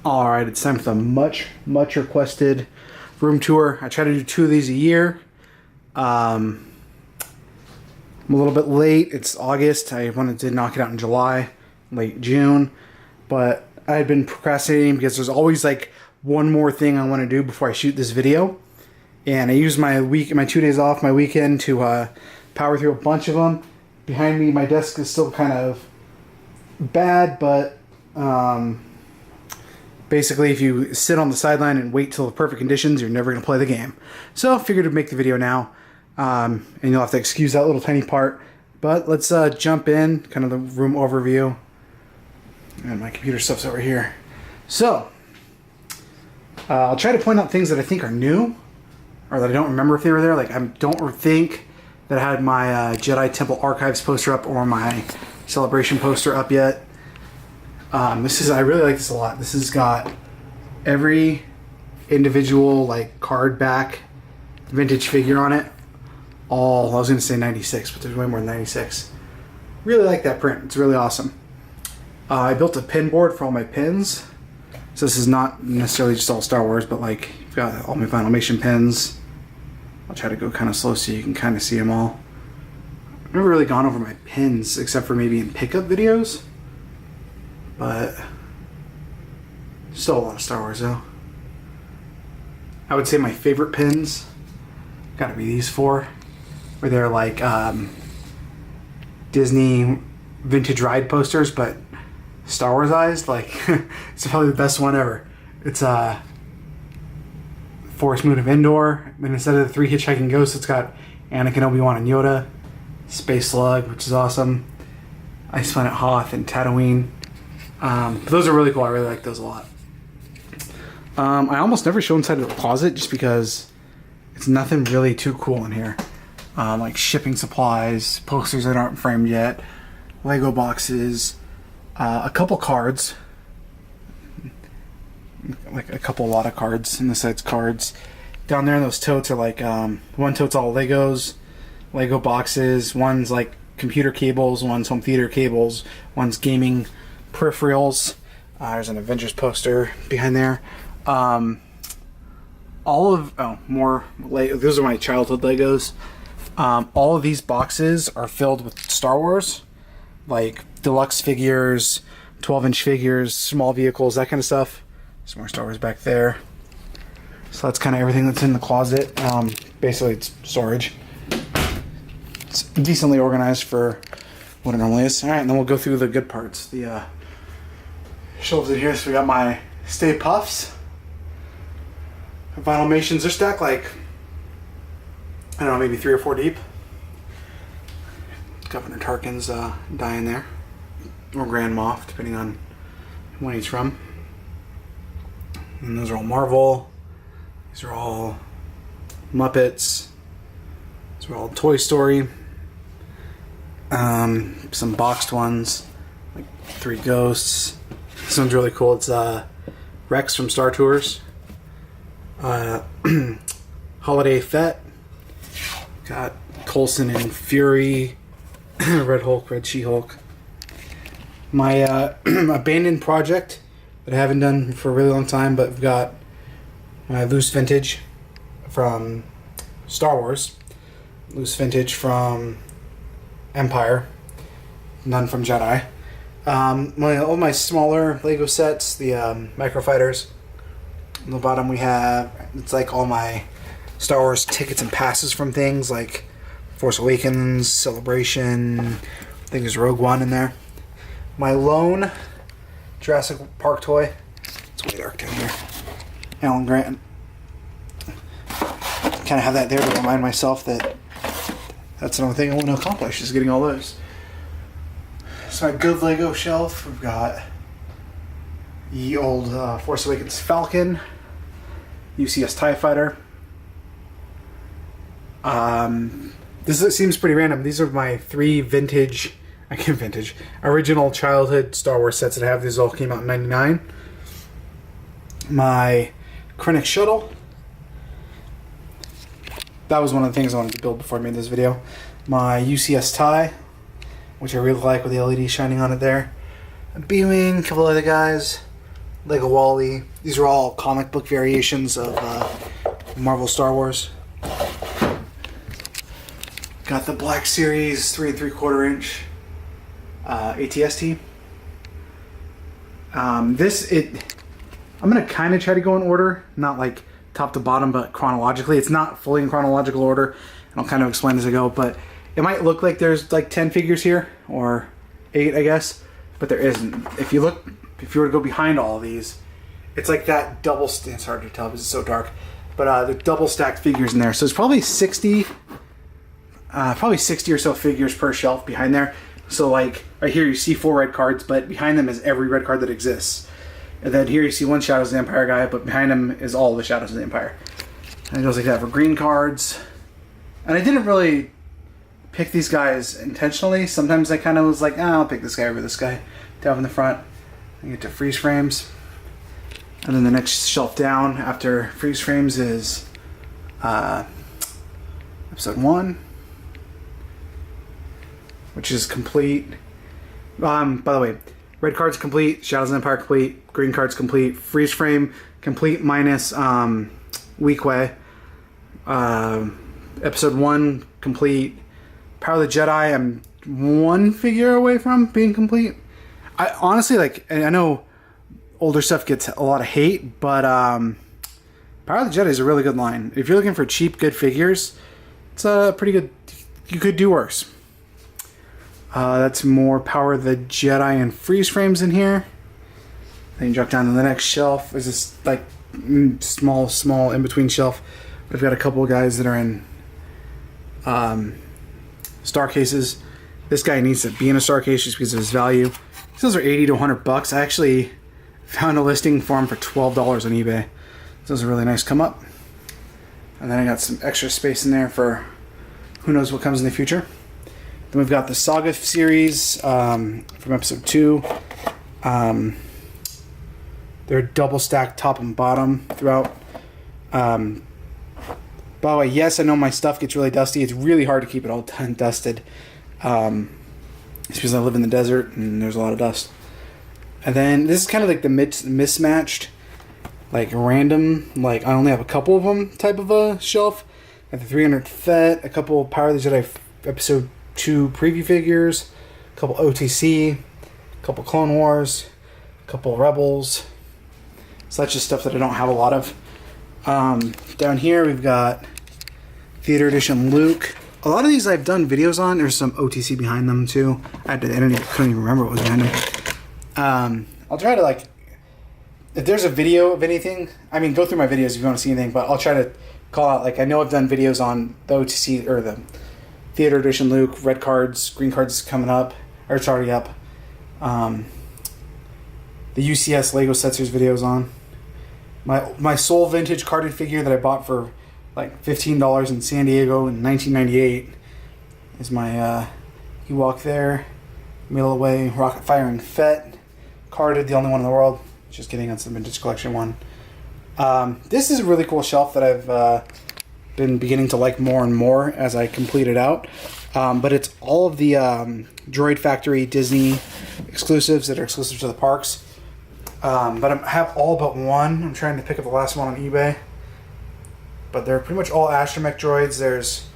Alright, it's time for the much requested room tour. I try to do 2 of these a year. I'm a little bit late. It's August. I wanted to knock it out in July, late June. But I had been procrastinating because there's always like one more thing I want to do before I shoot this video. And I used my 2 days off, my weekend, to power through a bunch of them. Behind me, my desk is still kind of bad, but basically, if you sit on the sideline and wait till the perfect conditions, you're never going to play the game. So I figured to make the video now, and you'll have to excuse that little tiny part. But let's jump in, kind of the room overview. And my computer stuff's over here. So, I'll try to point out things that I think are new, or that I don't remember if they were there. Like, I don't think that I had my Jedi Temple Archives poster up or my Celebration poster up yet. I really like this a lot. This has got every individual like card back vintage figure on it. I was going to say 96, but there's way more than 96. Really like that print. It's really awesome. I built a pin board for all my pins. So this is not necessarily just all Star Wars, but like I've got all my Vinylmation pins. I'll try to go kind of slow so you can kind of see them all. I've never really gone over my pins except for maybe in pickup videos. But still a lot of Star Wars though. I would say my favorite pins gotta be these 4, where they're like Disney vintage ride posters, but Star Wars-ized. Like it's probably the best one ever. It's Forest Moon of Endor, and instead of the 3 hitchhiking ghosts, it's got Anakin, Obi-Wan, and Yoda. Space Slug, which is awesome. Ice Planet Hoth and Tatooine. But those are really cool. I really like those a lot. I almost never show inside of the closet just because it's nothing really too cool in here. Like shipping supplies, posters that aren't framed yet, Lego boxes, a couple cards, like a lot of cards. In the side's cards. Down there in those totes are like one tote's all Legos, Lego boxes. One's like computer cables. One's home theater cables. One's gaming peripherals. There's an Avengers poster behind there. Those are my childhood Legos. All of these boxes are filled with Star Wars, like deluxe figures, 12-inch figures, small vehicles, that kind of stuff. Some more Star Wars back there. So that's kind of everything that's in the closet. Basically, it's storage. It's decently organized for what it normally is. All right, and then we'll go through the good parts. The shelves in here. So we got my Stay Puffs. Vinylmations. They're stacked like, I don't know, maybe 3 or 4 deep. Governor Tarkin's dying there. Or Grand Moff, depending on when he's from. And those are all Marvel. These are all Muppets. These are all Toy Story. Some boxed ones, like 3 Ghosts. This one's really cool. It's Rex from Star Tours. Holiday Fett. Got Coulson and Fury. Red Hulk, Red She-Hulk. My abandoned project that I haven't done for a really long time, but I've got my loose vintage from Star Wars. Loose vintage from Empire. None from Jedi. All my smaller Lego sets, the Microfighters. On the bottom we have, it's like all my Star Wars tickets and passes from things like Force Awakens, Celebration, I think there's Rogue One in there. My lone Jurassic Park toy, it's way dark down here, Alan Grant. Kind of have that there to remind myself that that's the only thing I want to accomplish, is getting all those. So my good Lego shelf, we've got the old Force Awakens Falcon, UCS TIE Fighter. This seems pretty random. These are my 3 original childhood Star Wars sets that I have. These all came out in '99. My Krennic Shuttle. That was one of the things I wanted to build before I made this video. My UCS TIE, which I really like with the LED shining on it there. A B-Wing, a couple other guys. Lego Wally. These are all comic book variations of Marvel Star Wars. Got the Black Series 3 3/4 inch ATST. I'm gonna kind of try to go in order, not like top to bottom, but chronologically. It's not fully in chronological order, and I'll kind of explain as I go. But it might look like there's like 10 figures here, or 8, I guess, but there isn't. If you were to go behind all of these, it's like that double. It's hard to tell because it's so dark, but the double stacked figures in there. So it's probably 60 or so figures per shelf behind there. So like right here you see 4 red cards, but behind them is every red card that exists. And then here you see 1 Shadows of the Empire guy, but behind him is all the Shadows of the Empire. And it goes like that for green cards. And I didn't really pick these guys intentionally. Sometimes I kind of was like, I'll pick this guy over this guy. Down in the front. I get to freeze frames. And then the next shelf down after freeze frames is episode 1. Which is complete. By the way, red card's complete, Shadows of the Empire complete, green card's complete, freeze frame complete minus Weak Way. Episode 1 complete. Power of the Jedi, I'm 1 figure away from being complete. I honestly, like, I know older stuff gets a lot of hate, but Power of the Jedi is a really good line. If you're looking for cheap, good figures, it's pretty good. You could do worse. That's more Power of the Jedi and freeze frames in here. Then you drop down to the next shelf. There's this like small in between shelf. We've got a couple of guys that are in star cases. This guy needs to be in a star case just because of his value. Those are $80 to $100. I actually found a listing for him for $12 on eBay. So it's a really nice come up. And then I got some extra space in there for who knows what comes in the future. Then we've got the Saga series from episode 2. They're double stacked top and bottom throughout. By the way, yes, I know my stuff gets really dusty. It's really hard to keep it all dusted. It's because I live in the desert and there's a lot of dust. And then this is kind of like the mismatched, like random, like I only have a couple of them type of a shelf. I have the 300 Fett, a couple of Power of the Jedi episode 2 preview figures, a couple OTC, a couple Clone Wars, a couple Rebels. So that's just stuff that I don't have a lot of. Down here we've got Theater Edition Luke. A lot of these I've done videos on. There's some OTC behind them too. I couldn't even remember what was behind them. I'll try to like, if there's a video of anything, I mean go through my videos if you want to see anything, but I'll try to call out, like I know I've done videos on the OTC or the Theater Edition Luke, red cards, green cards coming up, or it's already up. The UCS Lego sets there's videos on. My Soul Vintage carded figure that I bought for like $15 in San Diego in 1998 is my Ewok there. Middle away, rocket firing Fett. Carded, the only one in the world. Just kidding, that's the Vintage Collection one. This is a really cool shelf that I've been beginning to like more and more as I complete it out. But it's all of the Droid Factory Disney exclusives that are exclusive to the parks. But I have all but one. I'm trying to pick up the last one on eBay. But they're pretty much all astromech droids. There's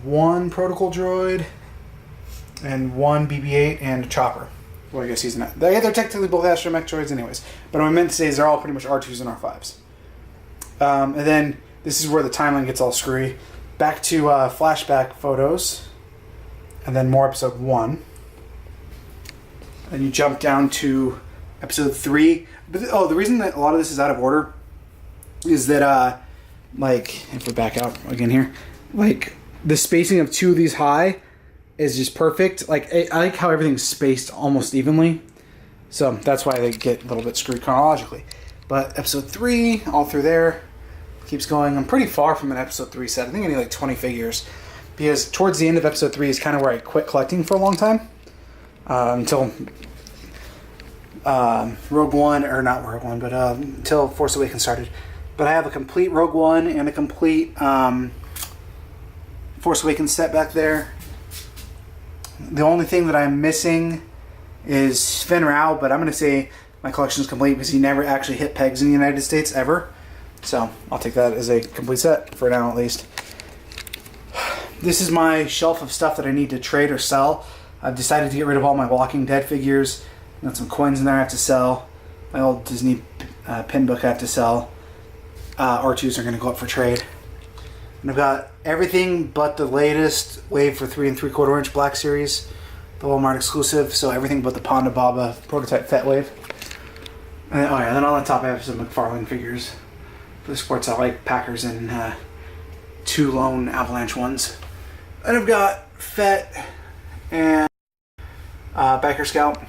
one protocol droid and one BB-8 and a chopper. Well, I guess he's not. They're technically both astromech droids anyways. But what I meant to say is they're all pretty much R2s and R5s. And then this is where the timeline gets all screwy. Back to flashback photos. And then more episode 1. And you jump down to episode 3. But, the reason that a lot of this is out of order is that, like, if we back out again here, like, the spacing of 2 of these high is just perfect. Like, I like how everything's spaced almost evenly. So that's why they get a little bit screwed chronologically. But episode 3, all through there, keeps going. I'm pretty far from an episode 3 set. I think I need like 20 figures. Because towards the end of episode 3 is kind of where I quit collecting for a long time. Until Rogue One, or not Rogue One, but until Force Awakens started. But I have a complete Rogue One and a complete Force Awakens set back there. The only thing that I'm missing is Fenn Rau, but I'm going to say my collection is complete because he never actually hit pegs in the United States ever. So I'll take that as a complete set for now at least. This is my shelf of stuff that I need to trade or sell. I've decided to get rid of all my Walking Dead figures. Got some coins in there I have to sell. My old Disney pin book I have to sell. R2s are going to go up for trade. And I've got everything but the latest Wave for 3 3/4 inch Black Series, the Walmart exclusive. So everything but the Ponda Baba prototype Fat Wave. And then, oh yeah, then on the top I have some McFarlane figures for the sports I like, Packers and 2 lone Avalanche ones. And I've got Fett and Biker Scout.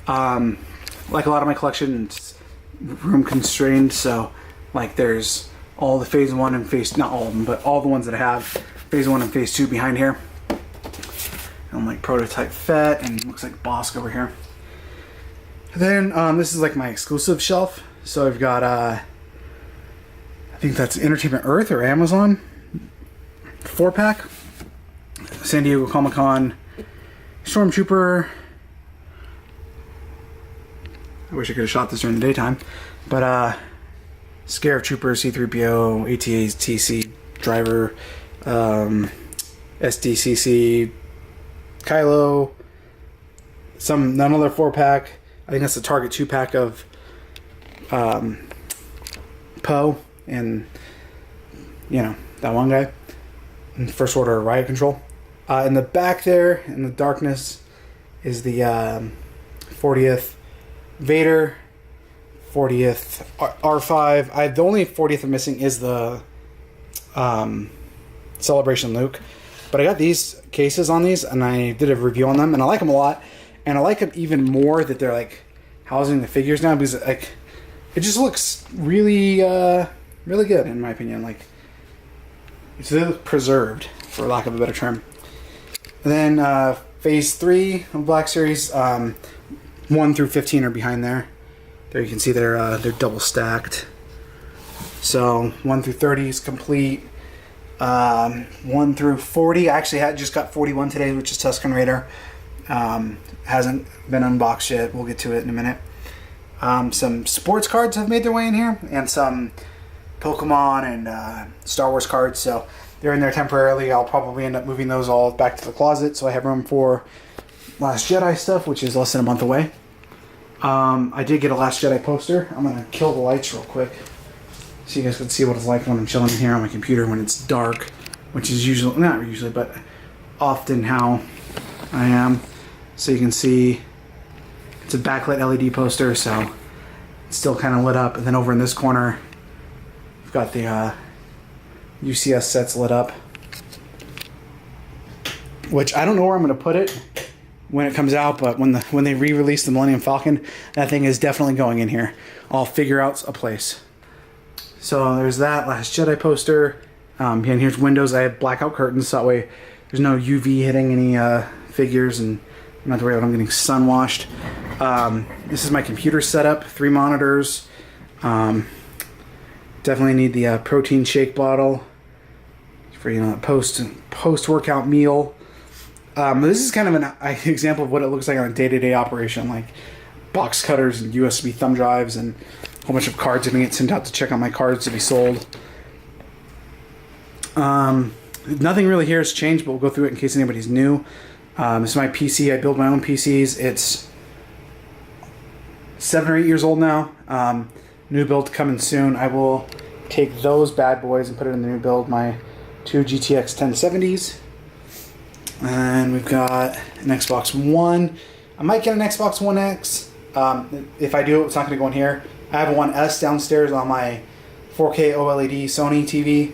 Like a lot of my collection, it's room constrained, so like there's all the phase 1 and phase, not all of them, but all the ones that I have, phase 1 and phase 2 behind here. And like prototype Fett, and looks like Bosk over here. Then this is like my exclusive shelf. So I've got I think that's Entertainment Earth or Amazon 4-pack, San Diego Comic-Con, Stormtrooper. I wish I could have shot this during the daytime, but Scarab Trooper, C-3PO, AT-ATC Driver, SDCC, Kylo, another 4-pack. I think that's the Target 2-pack of Poe and, you know, that one guy. And First Order Riot Control. In the back there, in the darkness, is the 40th Vader, 40th R5. The only 40th I'm missing is the Celebration Luke. But I got these cases on these, and I did a review on them, and I like them a lot. And I like them even more that they're like housing the figures now, because like it just looks really, really good in my opinion. Like it's really preserved, for lack of a better term. And then phase 3 of Black Series, 1 through 15 are behind there. There you can see they're double stacked. So 1 through 30 is complete. 1 through 40. I actually just got 41 today, which is Tusken Raider. Hasn't been unboxed yet. We'll get to it in a minute. Some sports cards have made their way in here, and some Pokemon and Star Wars cards. So they're in there temporarily. I'll probably end up moving those all back to the closet, so I have room for Last Jedi stuff, which is less than a month away. I did get a Last Jedi poster. I'm gonna kill the lights real quick so you guys can see what it's like when I'm chilling in here on my computer when it's dark, which is usually, not usually, but often how I am. So you can see it's a backlit LED poster, so it's still kind of lit up. And then over in this corner, we've got the UCS sets lit up, which I don't know where I'm going to put it when it comes out, but when they re-release the Millennium Falcon, that thing is definitely going in here. I'll figure out a place. So there's that Last Jedi poster. And here's windows. I have blackout curtains, so that way there's no UV hitting any figures, and I'm not worried about them getting sun washed. This is my computer setup. 3 monitors. Definitely need the protein shake bottle for, you know, post workout meal. This is kind of an example of what it looks like on a day-to-day operation, like box cutters and USB thumb drives and a whole bunch of cards that get sent out to check on my cards to be sold. Nothing really here has changed, but we'll go through it in case anybody's new. This is my PC. I build my own PCs. It's 7 or 8 years old now. New build coming soon. I will take those bad boys and put it in the new build. My 2 GTX 1070s. And we've got an Xbox One. I might get an Xbox One X. If I do, it's not going to go in here. I have a One S downstairs on my 4K OLED Sony TV.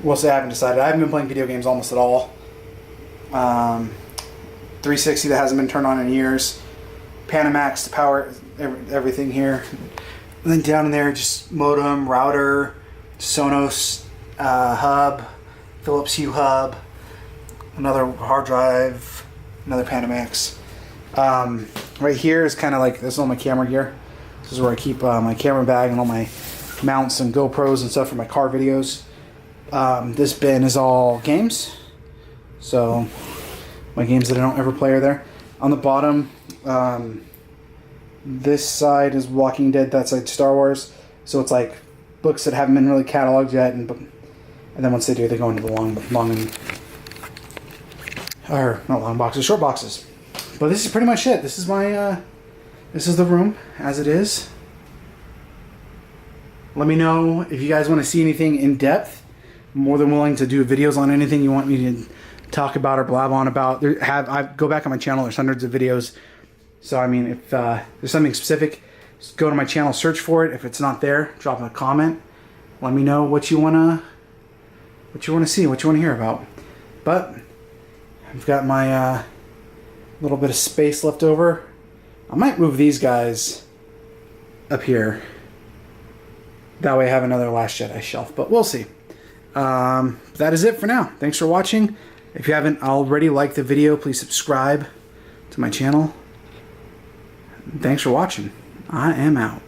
We'll say I haven't decided. I haven't been playing video games almost at all. 360 that hasn't been turned on in years. Panamax to power everything here. And then down in there, just modem, router, Sonos hub, Philips Hue hub, another hard drive, another Panamax. Right here is kind of like, this is all my camera gear. This is where I keep my camera bag and all my mounts and GoPros and stuff for my car videos. This bin is all games. So my games that I don't ever play are there. On the bottom, This side is Walking Dead, that side Star Wars. So it's like books that haven't been really cataloged yet, and then once they do, they go into the long or not long boxes, short boxes. But this is pretty much it. This is my this is the room as it is. Let me know if you guys want to see anything in depth. I'm more than willing to do videos on anything you want me to talk about or blab on about. I go back on my channel. There's hundreds of videos. So I mean, if there's something specific, just go to my channel, search for it. If it's not there, drop a comment. Let me know what you wanna see, what you wanna hear about. But I've got my little bit of space left over. I might move these guys up here. That way I have another Last Jedi shelf, but we'll see. That is it for now. Thanks for watching. If you haven't already liked the video, please subscribe to my channel. Thanks for watching. I am out.